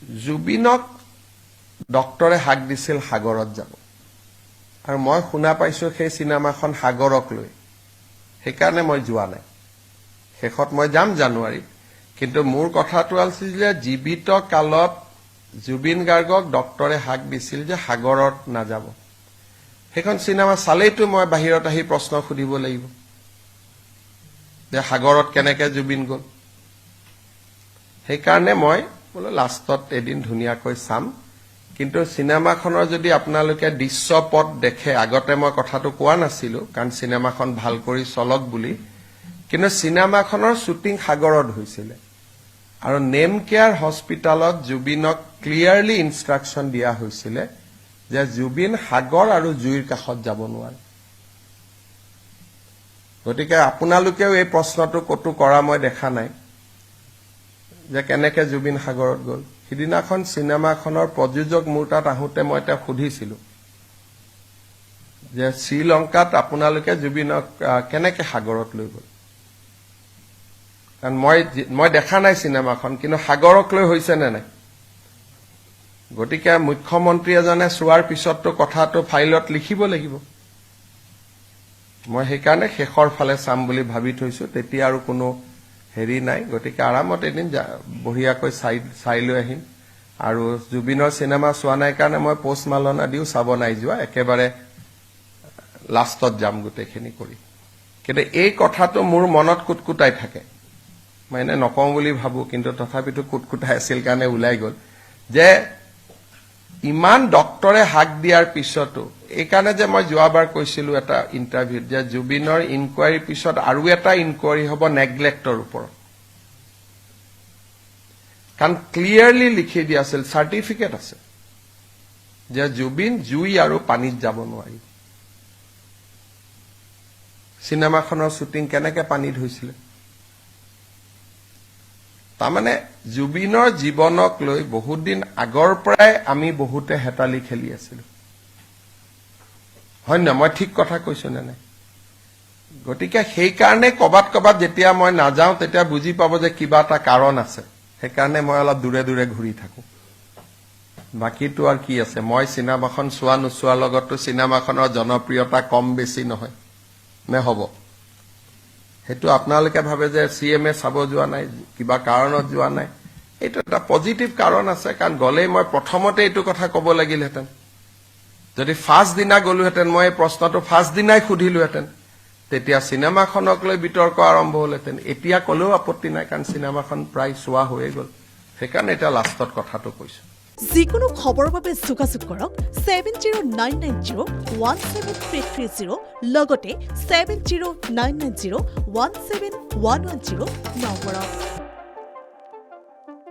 জুবিনক ডক্টৰে হাক দিছিল সাগৰত যাব আৰু মই শুনা পাইছো সেই চিনেমাখন সাগৰক লৈ সেইকাৰণে মই যোৱা নাই শেষত মই যাম জানুৱাৰীত কিন্তু মোৰ কথাটো আছিল যে জীৱিত কালত জুবিন গাৰ্গক ডক্টৰে হাক দিছিল যে সাগৰত নাযাব সেইখন চিনেমা চালেইতো মই বাহিৰত আহি প্ৰশ্ন সুধিব লাগিব যে সাগৰত কেনেকৈ জুবিন গ'ল সেইকাৰণে মই বোলো লাষ্টত এদিন ধুনীয়াকৈ চাম কিন্তু চিনেমাখনৰ যদি আপোনালোকে দৃশ্যপট দেখে আগতে মই কথাটো কোৱা নাছিলো কাৰণ চিনেমাখন ভাল কৰি চলক বুলি কিন্তু চিনেমাখনৰ শ্বুটিং সাগৰত হৈছিল আৰু নেম কেয়াৰ হস্পিটালত জুবিনক ক্লিয়াৰলি ইনষ্ট্ৰাকচন দিয়া হৈছিল যে জুবিন সাগৰ আৰু জুইৰ কাষত যাব নোৱাৰে গতিকে আপোনালোকেও এই প্ৰশ্নটো কতো কৰা মই দেখা নাই যে কেনেকৈ জুবিন সাগৰত গ'ল সিদিনাখন চিনেমাখনৰ প্ৰযোজক মোৰ তাত আহোঁতে মই তেওঁক সুধিছিলো যে শ্ৰীলংকাত আপোনালোকে জুবিনক কেনেকৈ সাগৰত লৈ গ'ল কাৰণ মই দেখা নাই চিনেমাখন কিন্তু সাগৰক লৈ হৈছে নে নাই গতিকে মুখ্যমন্ত্ৰী এজনে চোৱাৰ পিছততো কথাটো ফাইলত লিখিব লাগিব মই সেইকাৰণে শেষৰ ফালে চাম বুলি ভাবি থৈছো তেতিয়া আৰু কোনো হেৰি নাই গতিকে আৰামত এদিন বঢ়িয়াকৈ চাই লৈ আহিম আৰু জুবিনৰ চিনেমা চোৱা নাই কাৰণে মই পোষ্ট মালনা দিও চাব নাই যোৱা একেবাৰে লাষ্টত যাম গোটেইখিনি কৰি কিন্তু এই কথাটো মোৰ মনত কুটকুটাই থাকে মই এনে নকওঁ বুলি ভাবো কিন্তু তথাপিতো কুটকুটাই আছিল কাৰণে ওলাই গ'ল যে ইমান ডক্টৰে হাক দিয়াৰ পিছতো এইকাৰণে যে মই যোৱাবাৰ কৈছিলো এটা ইণ্টাৰভিউত যে জুবিনৰ ইনকুৱাৰীৰ পিছত আৰু এটা ইনকুৱাৰী হ'ব নেগলেক্টৰ ওপৰত কাৰণ ক্লিয়াৰলি লিখি দিয়া আছিল চাৰ্টিফিকেট আছে যে জুবিন জুই আৰু পানীত যাব নোৱাৰি চিনেমাখনৰ শ্বুটিং কেনেকৈ পানীত হৈছিলে তাৰমানে জুবিনৰ জীৱনক লৈ বহুত দিন আগৰ পৰাই আমি বহুতে হেতালি খেলি আছিলো হয় না মই ঠিক কথা কৈছো নে নাই গতিকে সেইকাৰণে কবাত যেতিয়া মই নাযাওঁ তেতিয়া বুজি পাব যে কিবা এটা কাৰণ আছে সেইকাৰণে মই অলপ দূৰে দূৰে ঘূৰি থাকো বাকিটো আৰু কি আছে মই চিনেমাখন চোৱা নোচোৱাৰ লগতো চিনেমাখনৰ জনপ্ৰিয়তা কম বেছি নহয় নে হ'ব সেইটো আপোনালোকে ভাবে যে সিএমএ চাব যোৱা নাই কিবা কাৰণত যোৱা নাই এইটো এটা পজিটিভ কাৰণ আছে কাৰণ গ'লেই মই প্ৰথমতে এইটো কথা ক'ব লাগিলহেঁতেন যদি ফাৰ্ষ্ট দিনা গ'লোহেঁতেন মই এই প্ৰশ্নটো ফাৰ্ষ্ট দিনাই সুধিলোহেঁতেন তেতিয়া চিনেমাখনক লৈ বিতৰ্ক আৰম্ভ হ'লহেঁতেন এতিয়া ক'লেও আপত্তি নাই কাৰণ চিনেমাখন প্ৰায় চোৱা হৈয়ে গ'ল সেইকাৰণে এতিয়া লাষ্টত কথাটো কৈছো যিকোনো খবৰৰ বাবে যোগাযোগ কৰক 7099017330 লগতে 7099017110 নম্বৰত